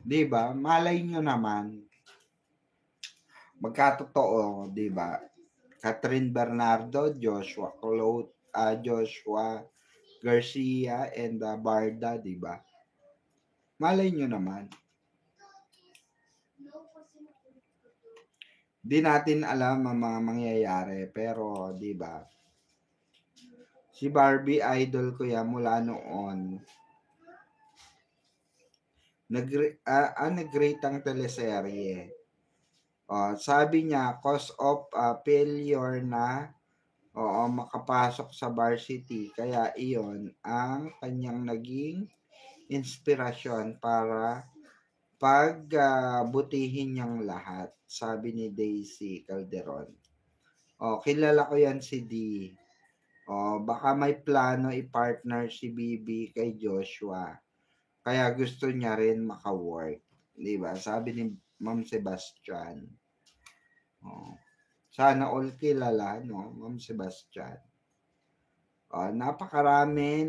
'Di ba? Malay nyo naman, magkatotoo, 'di ba? Catherine Bernardo, Joshua Garcia, and Barda, 'di ba? Malay nyo naman. Di natin alam ang mga mangyayari, pero 'di ba? Si Barbie, idol ko yan mula noon. Nag-rate ang teleserye. Sabi niya, cause of failure na makapasok sa varsity. Kaya iyon ang kanyang naging inspirasyon para pagbutihin niyang lahat. Sabi ni Daisy Calderon. Kilala ko yan si D. Baka may plano i-partner si Bibi kay Joshua. Kaya gusto niya rin maka-work. Diba? Sabi ni Ma'am Sebastian. Sana all kilala, no? Ma'am Sebastian. Napakarami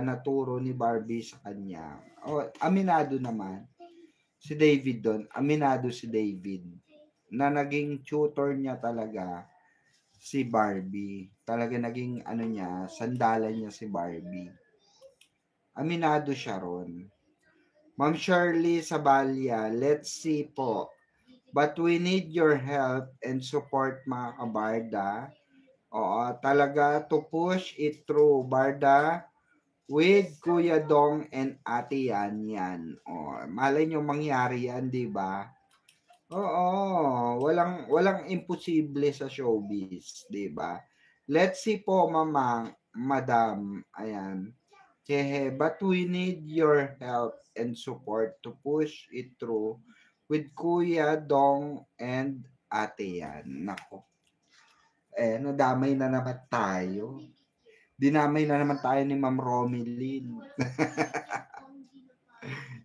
naturo ni Barbie sa kanya. Aminado naman. Si David doon. Aminado si David. Na naging tutor niya talaga si Barbie. Talaga naging sandalan niya si Barbie. Aminado siya ron. Ma'am Shirley Sabalia, let's see po. But we need your help and support mga kabarda. Talaga to push it through, Barda, with Kuya Dong and Ate Yan. Malay nyo mangyari yan, di ba? Walang imposible sa showbiz, di ba? Let's see po, madam. Ayan. But we need your help and support to push it through with Kuya Dong and Ate Yan. Nako. Nadamay na naman tayo. Dinamay na naman tayo ni Ma'am Romelyn.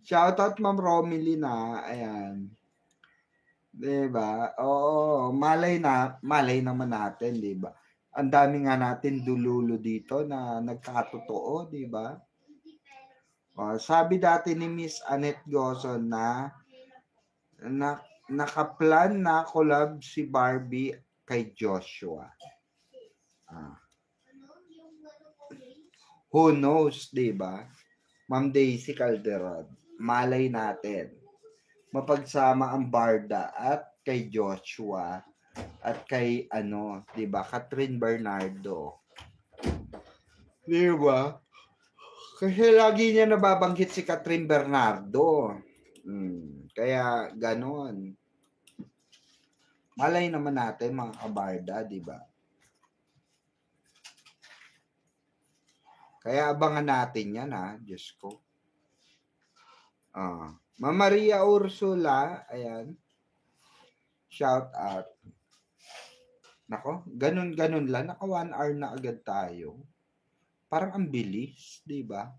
Shoutout Ma'am Romelyn ayan. Diba? Malay naman natin, diba? Ang dami nga natin dululo dito na nagkatotoo, diba? Sabi dati ni Miss Annette Gozon na nakaplan na collab si Barbie kay Joshua. Who knows, diba? Ma'am Daisy Calderon, malay natin. Mapagsama ang Barda at kay Joshua at kay diba, Catherine Bernardo. Diba? Kasi lagi niya nababanggit si Catherine Bernardo. Kaya ganon. Malay naman natin mga kabarda, diba? Kaya abangan natin yan Diyos ko. Ma'am Maria Ursula, ayan. Shout out. Nako, ganun lang. Naka 1 hour na agad tayo. Parang ang bilis, di ba?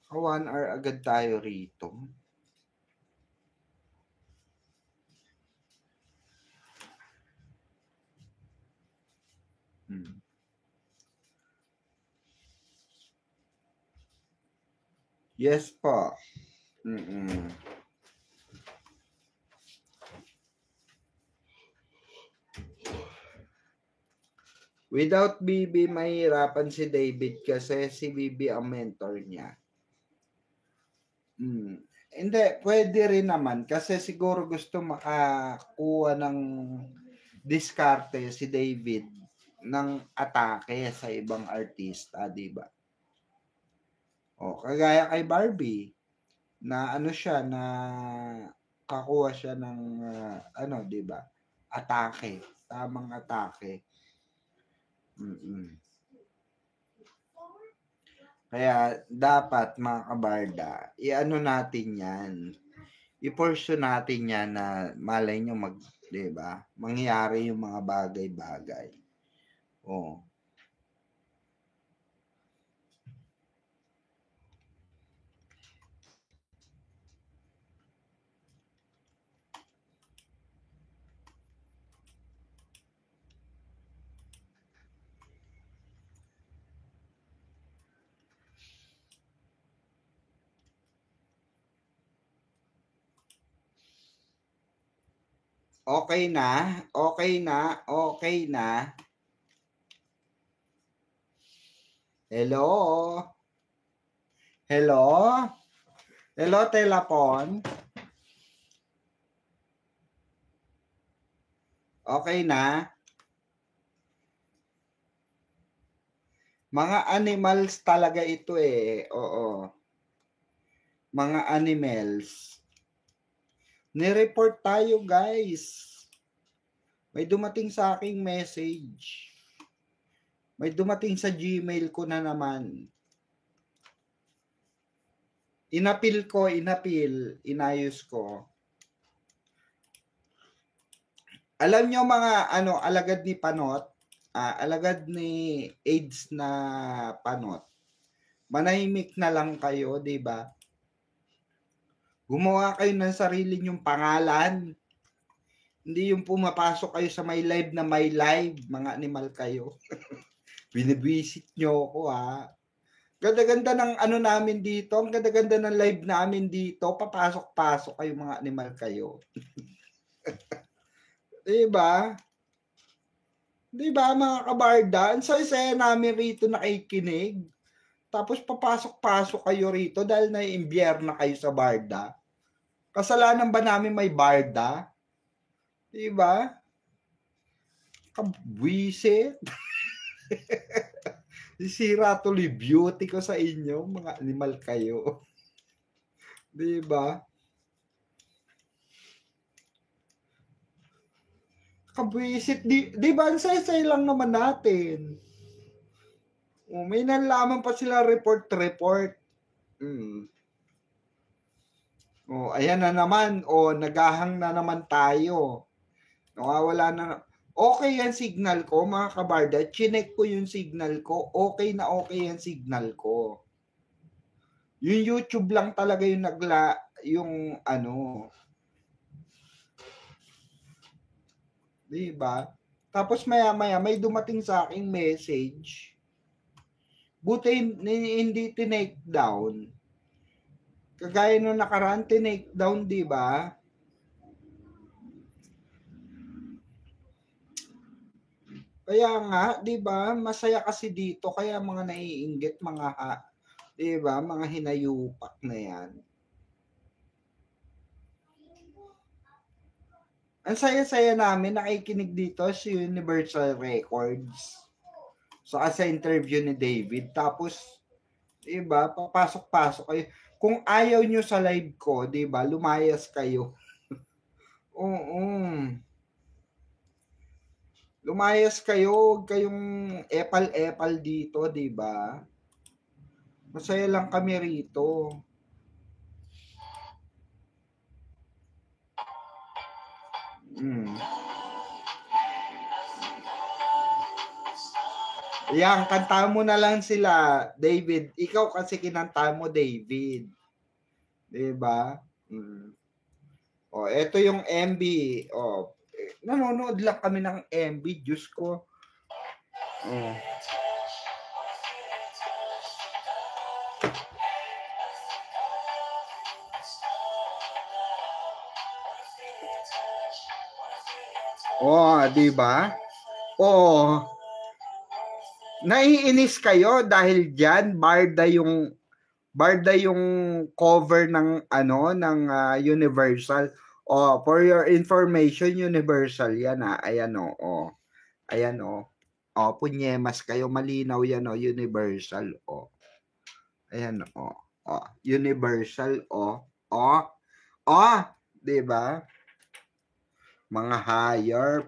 Naka 1 hour agad tayo rito. Yes po. Without Bibi, mahirapan si David kasi si Bibi ang mentor niya. Hindi, pwede rin naman kasi siguro gusto makakuha ng diskarte si David ng atake sa ibang artista, di ba? Kagaya kay Barbie na siya na kakuha siya ng di ba? Atake, tamang atake. Kaya dapat mga kabarda, natin yan. I-pursue natin yan na malay nyo diba? Mangyari yung mga bagay-bagay. Okay na? Okay na? Okay na? Hello? Hello? Hello, telepon? Okay na? Mga animals talaga ito eh. Oo. Mga animals. Ni-report tayo, guys. May dumating sa aking message. May dumating sa Gmail ko na naman. Inapil, inayos ko. Alam nyo mga alagad ni Panot, alagad ni AIDS na Panot. Manahimik na lang kayo, 'di ba? Gumawa kayo ng sarili nyong pangalan. Hindi yung pumapasok kayo sa may live na may live, mga animal kayo. Binibisit nyo ako ha. Ganda-ganda ng namin dito, ang ganda-ganda ng live namin dito, papasok-pasok kayo mga animal kayo. Diba? Diba mga kabarda? Ang saya-saya namin rito nakikinig. Tapos papasok-pasok kayo rito dahil naiimbyer na kayo sa barda. Kasalanan ba namin may barda? Diba? Kabwisit. Sisira tuloy beauty ko sa inyo, mga animal kayo. Diba? Kabwisit. Diba? Ang say lang naman natin. May nalaman pa sila report. Ayan na naman. Nagahang na naman tayo. Wala na. Okay yan signal ko, mga kabarda. Chinek ko yung signal ko. Okay na okay yan signal ko. Yung YouTube lang talaga yung diba? Tapos maya-maya may dumating sa aking message. Buti hindi tinake down. Kagaya nung nakaraan, tinake down, diba? Kaya nga, 'di ba? Masaya kasi dito kaya mga naiinggit, mga 'di ba? Mga hinayupak na 'yan. Ang saya-saya namin nakikinig dito sa Universal Records. So sa interview ni David, tapos 'di ba? Papasok-pasok kayo. Kung ayaw nyo sa live ko, 'di ba? Lumayas kayo. Oo. Lumayas kayo, huwag kayong epal-epal dito, 'di ba? Masaya lang kami rito. Yan, kanta mo na lang sila, David. Ikaw kasi kinanta mo, David. 'Di ba? Ito yung MB. Nanonood lang kami ng MB, Diyos ko. Di ba? Naiinis kayo dahil diyan barda yung cover ng ng Universal. For your information, Universal yan Ayan Ayan punyemas kayo, malinaw yan Universal Ayan Universal di ba? Mga hayop.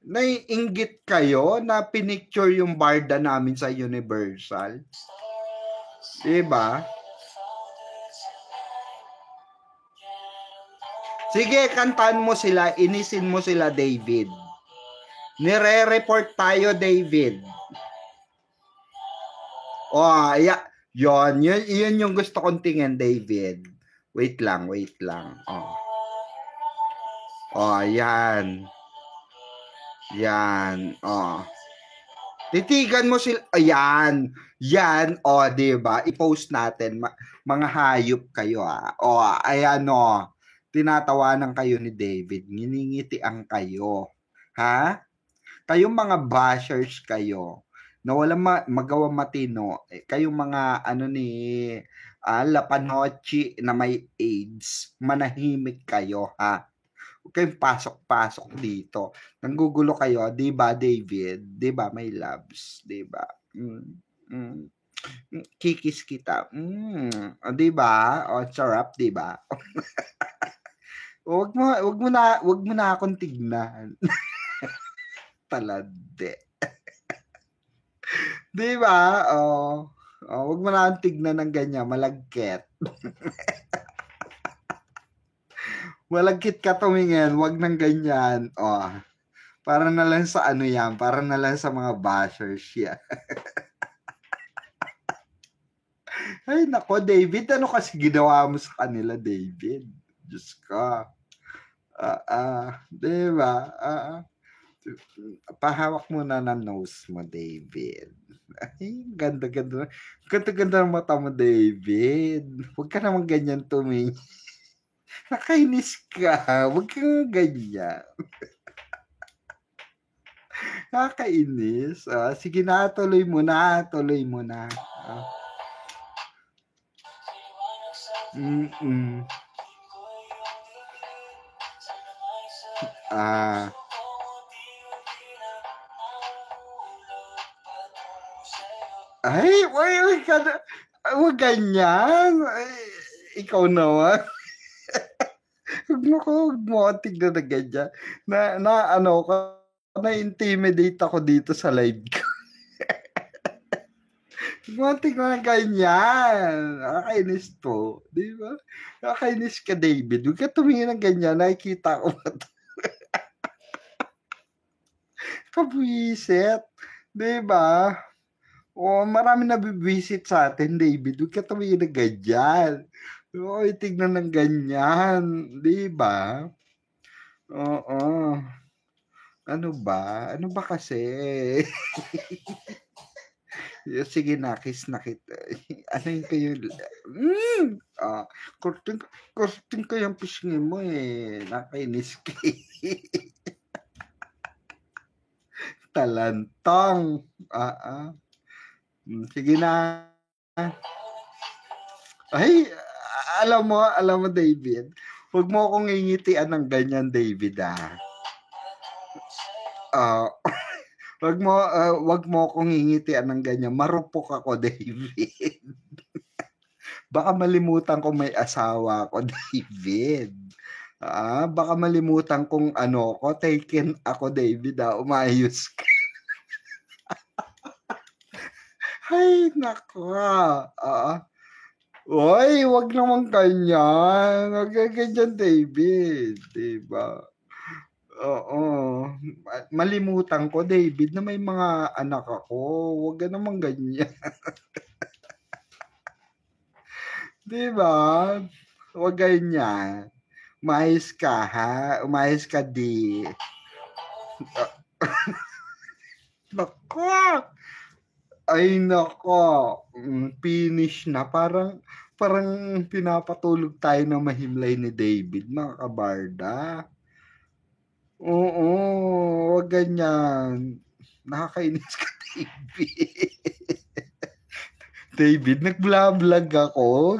Naiinggit kayo na pinicture yung barda namin sa Universal. Diba? Sige, kantaan mo sila, inisin mo sila, David. Nire-report tayo, David. Yun yung gusto kong tingin, David. Wait lang. Yan. Titigan mo sila. Ayan. Yan, diba? I-post natin. Mga hayop kayo, ayan, tinatawanan kayo ni David, nginingitian kayo. Ha? Kayong mga bashers kayo na walang magawa matino, kayong mga ano ni Lapanochi na may AIDS, manahimik kayo, ha? Huwag kayong pasok-pasok dito. Nanggugulo kayo, di ba, David? Di ba, my loves? Di ba? Kikis kita. Di ba? O, sarap, di ba? Wag mo na akong tignan. Talande. Di ba? Wag mo na akong tignan ng ganyan, malagkit. Malagkit ka tumingin, wag nang ganyan. Para na lang sa ano yan, para na lang sa mga bashers yan. Ay, nako, David, ano kasi ginawa mo sa kanila, David? Diyos ka. Di ba? Pahawak mo na ng nose mo, David. Ay, ganda-ganda. Ganda-ganda ng mata mo, David. Huwag ka naman ganyan tumingin. Nakainis ka. Huwag kang ganyan. Nakakainis. Sige na, tuloy mo na. Tuloy mo na. Ay, huwag ganyan. Ay, ikaw naman. Huwag mo ako tignan na ganyan. Na-intimidate ako dito sa live ko. Huwag mo tignan na ganyan. Nakakainis to. Di ba? Nakakainis ka, David. Huwag ka tumingin ng ganyan. Nakikita ko ba ito? Kabwisit. Di ba? Marami nabibisit sa atin, David. Huwag ka tumingin ng ganyan. Tignan ng ganyan. Di ba? Oo. Ano ba? Ano ba kasi? Sige na, kiss na kita. Ano yung kayo? Kurting ko yung pisngin mo eh. Nakainis ka eh. Talantang. Sige na. Ay, alam mo, David. Huwag mo akong ngingitian ng ganyan, David, Wag mo akong ngingitian ng ganyan. Marupok ako, David. Baka malimutan ko may asawa ako, David. Baka malimutan kong taken ako, David. Umayos ka. Ay, nako. Oy, wag naman ganyan. Wag ganyan, David. Diba? Oo. Malimutan ko, David, na may mga anak ako. Wag ka naman ganyan. Diba? Wag ganyan. Umayos ka, ha? Umayos ka, di. Nako! Ay, nako. Finish na. Parang pinapatulog tayo ng mahimlay ni David, mga kabarda. Oo, wag ganyan. Nakakainis ka, David. David, nag-vlog ako.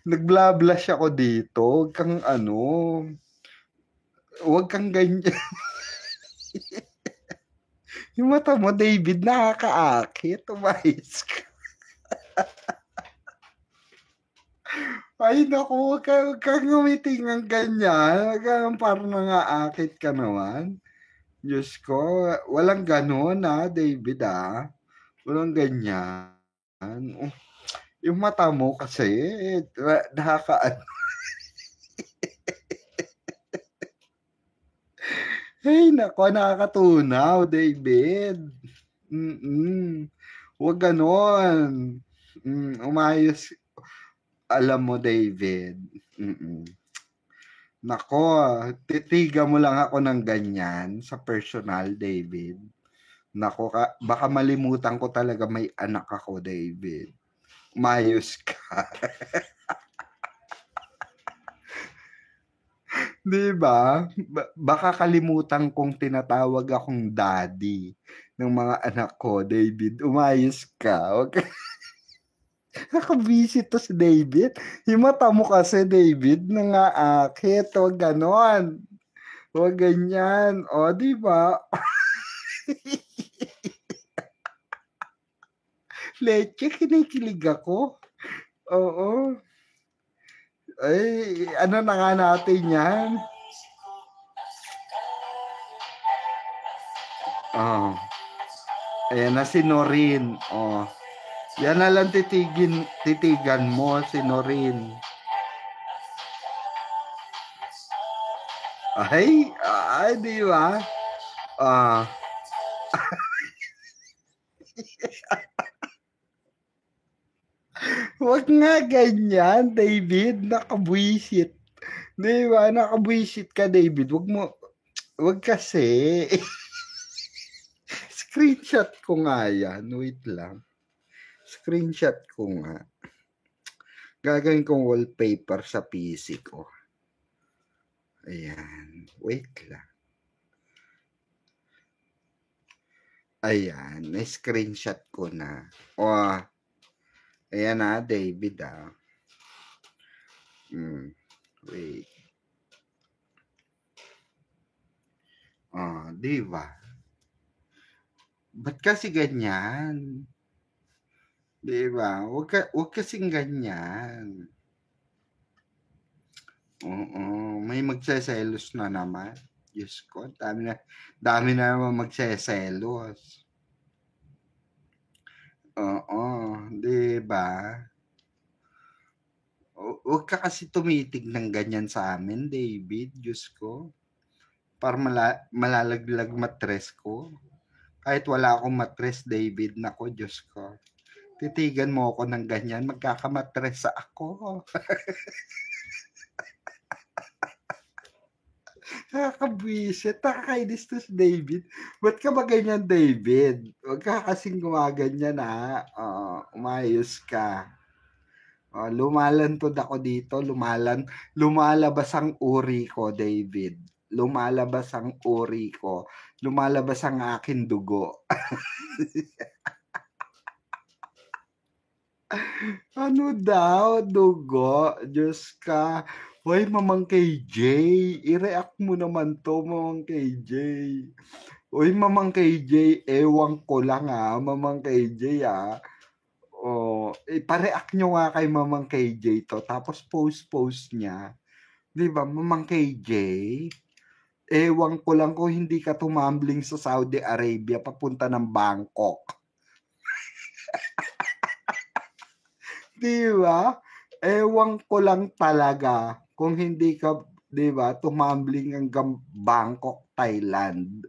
Nag-blush ako dito. Huwag kang huwag kang ganyan. Yung mata mo, David, nakakaakit. Umayos ka. Ay, naku, huwag kang ngumiting ng ganyan. Huwag kang parang nangaakit ka naman. Diyos ko, walang ganon David Walang ganyan. Yung mata mo kasi, nakaka Hey, nako, nakakatunaw, David. Huwag ganon. Umayos. Alam mo, David. Nako, titiga mo lang ako ng ganyan sa personal, David. Nako, baka malimutan ko talaga may anak ako, David. Umayos ka. 'Di ba? Baka kalimutan kong tinatawag akong daddy ng mga anak ko, David, umayos ka, wag ka nakabwisit 'to si David. Yung mata mo kasi David nangaakit, wag gano'n. Wag ganyan, oh, 'di ba? Leche, kinikilig ako. Oo. Ay, ano na nga natin 'yan. Oh, ayan na si Norin, oh. Yan na lang titigan mo si Norin. Ay, 'di ba? Ah, wag nga ganyan, David, nakabwisit. 'Di ba, nakabwisit ka, David, wag kasi. Screenshot ko nga 'yan, wait lang. Screenshot ko nga. Gagawin kong wallpaper sa PC ko. Ayan, wait lang. Ayan, na-screenshot ko na. Oh, ayan na, David, ah. Wait. Oh, 'di ba? Ba't kasi ganyan? 'Di ba? Wag kasing ganyan. Oo, may magseselos na naman. Diyos ko, dami na naman magseselos. Oo, 'di ba? Wag ka kasi tumitig ng ganyan sa amin, David, Diyos ko. Para malalaglag matres ko. Kahit wala akong matres, David, nako, Diyos ko. Titigan mo ako ng ganyan, magkakamatres ako. Nakakabwisit, nakakainis to si David. Ba't ka ba ganyan, David? Huwag ka kasing gumaganyan, ha? Umayos ka. Lumalantod ako dito, lumalabas ang uri ko, David. Lumalabas ang uri ko. Lumalabas ang aking dugo. Ano daw, dugo? Diyos ka. Hoy, Mamang KJ, i-react mo naman to, Mamang KJ. Uy, Mamang KJ, ewan ko lang Mamang KJ ipa-react nyo nga kay Mamang KJ to, tapos post niya. Di ba, Mamang KJ? Ewan ko lang kung hindi ka tumambling sa Saudi Arabia papunta ng Bangkok. Di ba? Ewan ko lang talaga kung hindi ka, di ba, tumambling hanggang Bangkok, Thailand.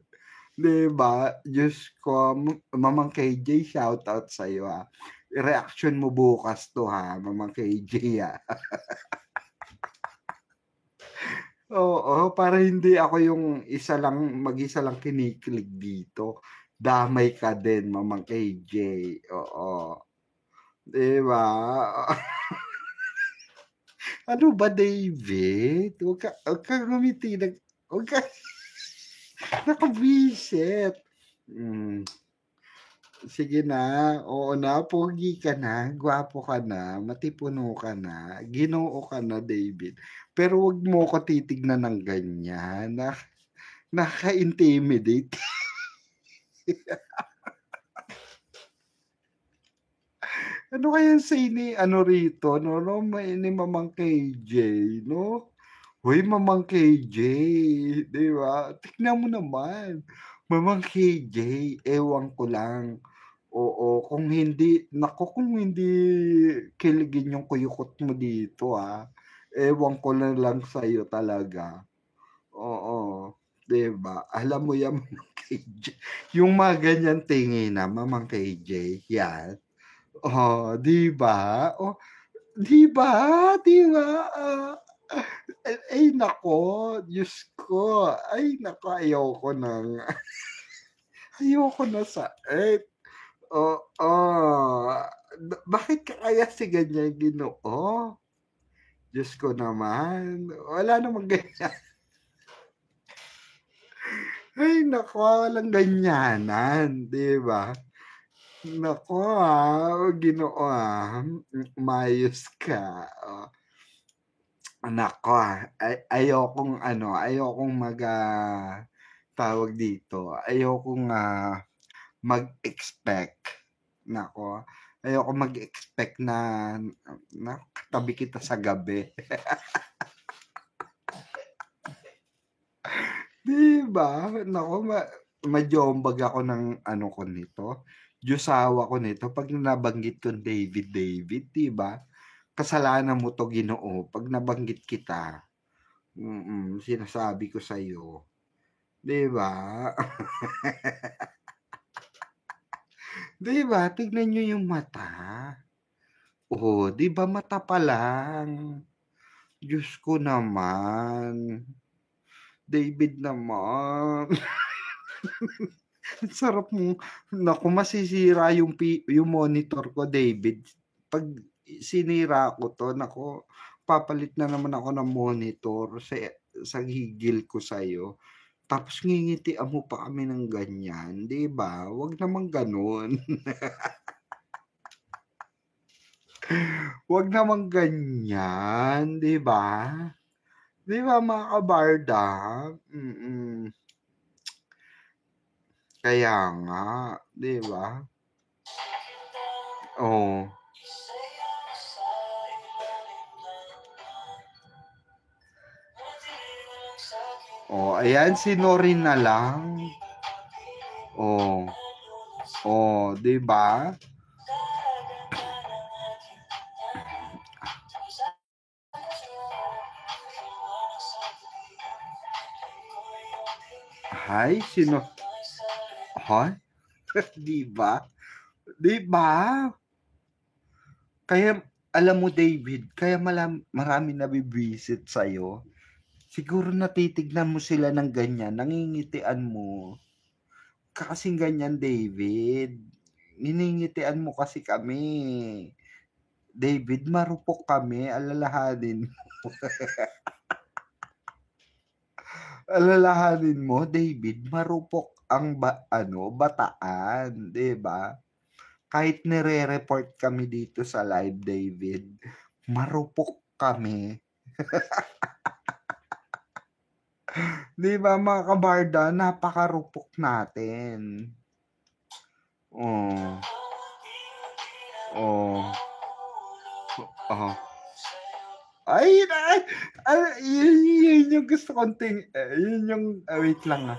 Di ba? Diyos ko, Mamang KJ, shout out sa iyo reaction mo bukas to Mamang KJ Oo, para hindi ako yung mag-isa lang kinikilig dito. Damay ka din, Mamang KJ. Oo. 'Di ba? Ano ba, David? Huwag ka ngumiti. Huwag ka, nakabwisit. Sige na, oo na, pogi ka na, gwapo ka na, matipuno ka na, ginoo ka na, David. Pero wag mo ko titignan ng ganyan, nakaka-intimidate. Ano kaya sa ni rito, no, ni Mamang KJ, no? Hoy, Mamang KJ, di ba? Tignan mo naman. Mamang KJ, ewan ko lang. Oo, kung hindi kiligin yung kuyukot mo dito ewan ko na lang sa'yo talaga. Oo, 'di ba? Alam mo yan, Mamang KJ, yung mga ganyan tingin Mamang KJ, yan. Oh, 'di ba? Oh, 'di ba? 'Di ba? Ay nako, Diyos ko. Ay nako, ayoko na nga. Ayoko na sa earth. Oo. Bakit ka kaya si ganyan, Ginoo? Diyos ko naman. Wala namang ganyan. Ay naku, walang ganyanan, 'di ba? Naku, Ginoo, umayos ka, oh. Naku, ayokong ano, ayokong tawag dito, ayokong, mag-expect. Naku, ayokong mag-expect na katabi kita sa gabi. 'Di ba? Naku, ma-jombag ako ng ano ko nito, jusawa ko nito 'pag nabanggit kong David, David, 'di ba? Kasalanan mo 'to, Ginoo, 'pag nabanggit kita. Sinasabi ko sa'yo, 'di ba? 'Di ba, tignan niyo yung mata. Oh, 'di ba mata pa lang. Diyos ko naman. David naman. Ang sarap mo. Naku, masisira yung monitor ko, David. 'Pag sinira ko 'to, naku, papalit na naman ako ng monitor sa gigil ko sa'yo. Tapos ngingitian mo pa kami ng ganyan, 'di ba? Wag naman gano'n. Wag naman ganyan, 'di ba? 'Di ba, mga kabarda? Kaya nga, 'di ba? Oh. Oh, ayan, si Norin na lang. Oh. Oh, 'di ba? Hay, sino? Hoy, 'di ba? 'Di ba? Kaya alam mo, David, kaya marami nabibisit sa'yo. Siguro natitignan mo sila ng ganyan, nangingitian mo. Kasing ganyan, David. Niningitian mo kasi kami. David, marupok kami, alalahanin mo. Alalahanin mo, David, marupok ang bataan, 'di ba? Kahit nire-report kami dito sa live, David, marupok kami. 'Di ba, mga kabarda, napakarupok natin. Oh. Oh. Oh. Ay, yun yung gusto kong yun yung, wait lang,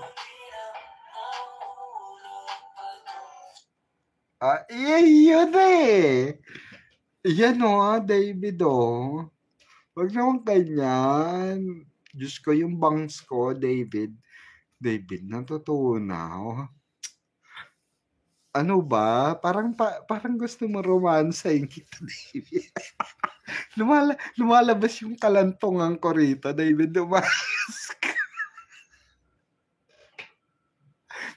yun eh. Yan, David, wag naman ganyan. Diyos ko, yung bangs ko, David. David, natutunaw. Ano ba? Parang gusto mo romansahin kita, David. Lumalabas yung kalantungan ko rito, David. Umayos ka.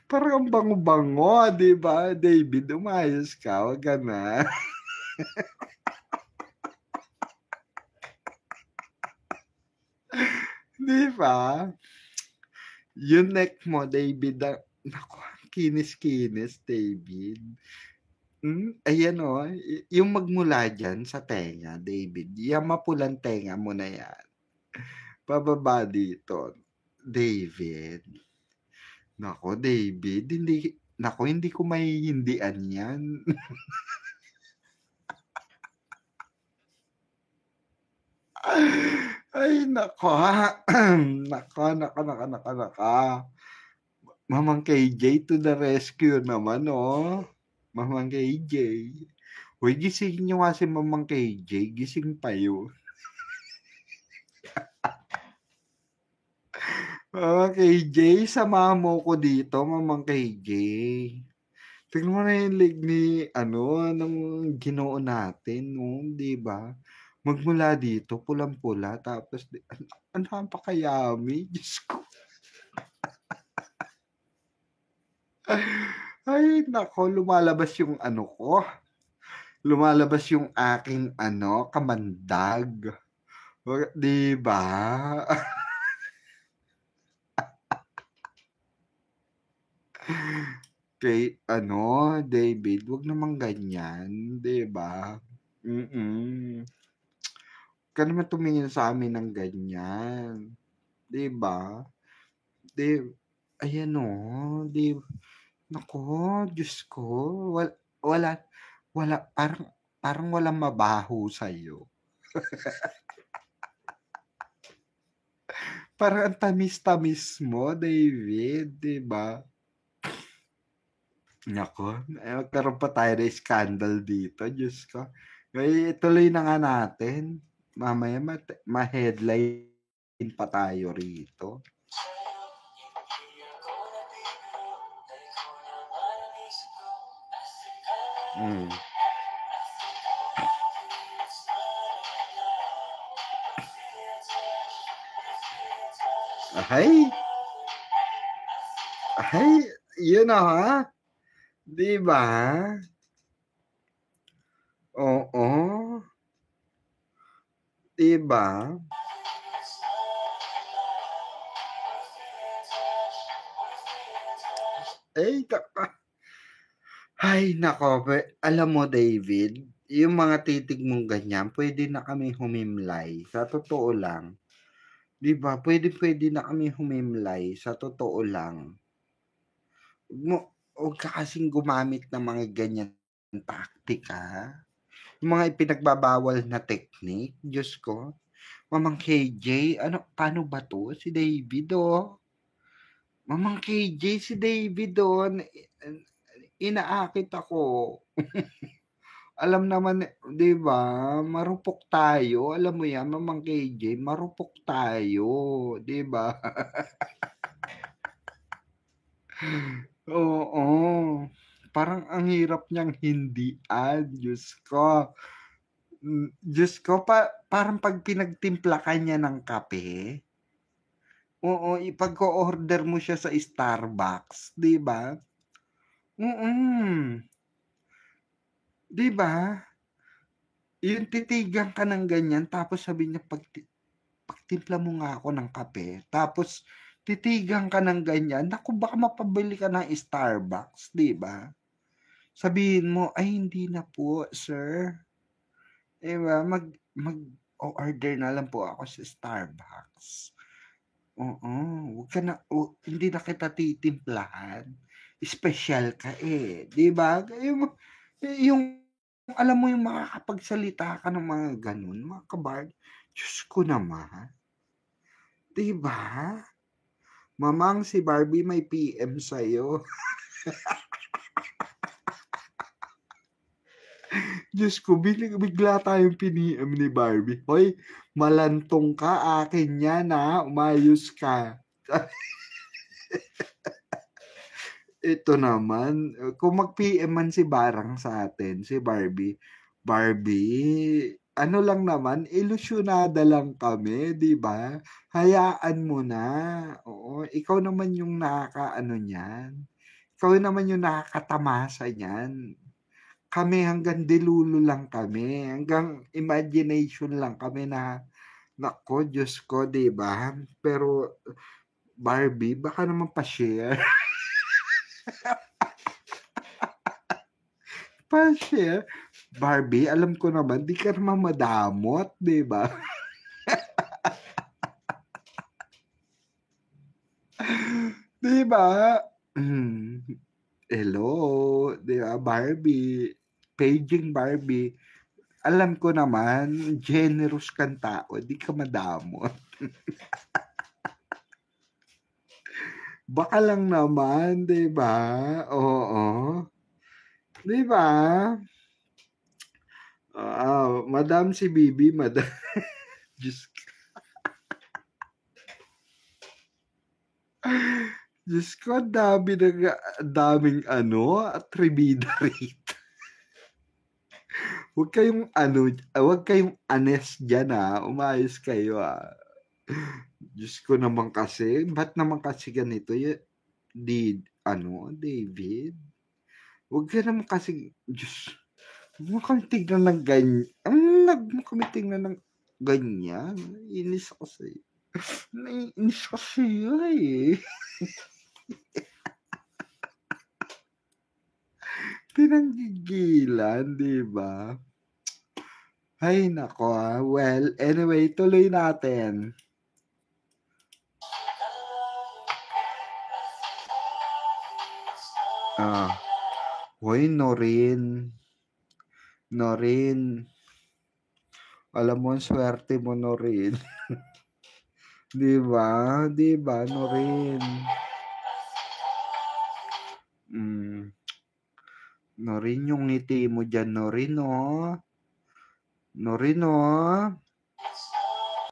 Parang ang bango-bango, di ba? David, umayos ka. Wag ka na. Di ba? Yung neck mo, David, naku, kinis-kinis, David. Ayan, yung magmula dyan sa tenga, David, yung mapulang tenga mo na yan, pababa dito, David. Naku, David, hindi ko maiindian yan. Ay, nako. Nako. Mamang KJ to the rescue naman, Mamang KJ. Uy, gising nyo nga si Mamang KJ. Gising pa yun. Mamang KJ, samahan mo ko dito, Mamang KJ. Tignan mo na yung leg ni, ng Ginoo natin, di ba? Magmula dito, pulang-pula, tapos, ang napakayami, Diyos ko. Ay, nako, lumalabas yung ko. Lumalabas yung aking, kamandag. Di ba? Kay ano, David, wag naman ganyan, 'di ba? Mm. Ka naman tumingin sa amin ng ganyan, 'di ba? 'Di ayan oh, 'di naku, Diyos ko, wala wala parang parang walang mabaho sa'yo. Parang ang tamis-tamis mo, David, 'di ba? Naku, magkaroon pa tayo ng scandal dito, Diyos ko. Eh, ituloy na nga natin. Mamaya ma-headline pa tayo rito. Hmm. Ahay, ahay, yun na ha, 'di ba? Oo, 'di ba? Ay, ay nako, alam mo David, yung mga titig mong ganyan, pwede na kami humimlay, sa totoo lang. 'Di ba, puwede na kami humimlay, sa totoo lang. Huwag ka kasing gumamit ng mga ganyan taktika, yung mga ipinagbabawal na technique, Diyos ko. Mamang KJ, ano paano ba 'to? Si David, oh. Mamang KJ, si David, oh, inaakit ako. Alam naman, 'di ba, marupok tayo, alam mo 'yan, Mamang KJ, marupok tayo, 'di ba? Oo, parang ang hirap niyang hindian, Diyos ko. Diyos ko, parang 'pag pinagtimpla ka niya ng kape, oo, ipag-o-order mo siya sa Starbucks, 'di ba? Mm, 'di ba? Yung titigan ka ng ganyan tapos sabihin niya, "Pagtimpla mo nga ako ng kape." Tapos titigan ka ng ganyan, naku, baka mapabili ka ng Starbucks, 'di ba? Sabihin mo, "Ay hindi na po sir, 'di ba, mag-o-order na lang po ako sa Starbucks." Oo, wag ka na, hindi na kita titimplahan, espesyal ka, eh, 'di ba? Yung alam mo yung makakapagsalita ka ng mga gano'n, mga Diyos ko naman, 'di ba? Mamang si Barbie may PM sa'yo. Diyos ko, bigla tayong pini-PM ni Barbie, "Hoy, malantong ka, akin 'yan, umayos ka." Ito naman, kung mag-PM man si Barang sa atin, si Barbie, "Barbie, ano lang naman, ilusyonada lang kami, 'di ba? Hayaan mo na." Oo, ikaw naman yung nakakaano niyan, ikaw naman yung nakakatamasa niyan. Kami hanggang delulu lang kami, hanggang imagination lang kami na naku, Diyos ko, 'di ba? Pero Barbie, baka naman pa-share. Pa-share? Barbie, alam ko naman 'di ka naman madamot, 'di ba? 'Di ba? Hmm, hello, 'di ba, Barbie, paging Barbie. Alam ko naman generous kang tao, 'di ka madamot. Baka lang naman, 'di ba? Oo, 'di ba? Madam si Bibi, Diyos Diyos ko, daming ano, atribida rito. Huwag kayong ano, huwag kayong anes diyan, umayos kayo, Diyos ko naman kasi, ba't naman kasi ganito David? Huwag ka naman kasi, Diyos, huwag mo kami tignan ng huwag mo kami tignan ng ganyan. Naiinis ako sa'yo. Naiinis ako sa'yo, eh. Pinanggigilan, 'di ba? Ay naku, well, anyway tuloy natin. Ah, hoy Norin, Norin, alam mo ang swerte mo Norin, 'di ba? 'Di ba Norin? Norin yung ngiti mo diyan Norin, oh. Norin, oh.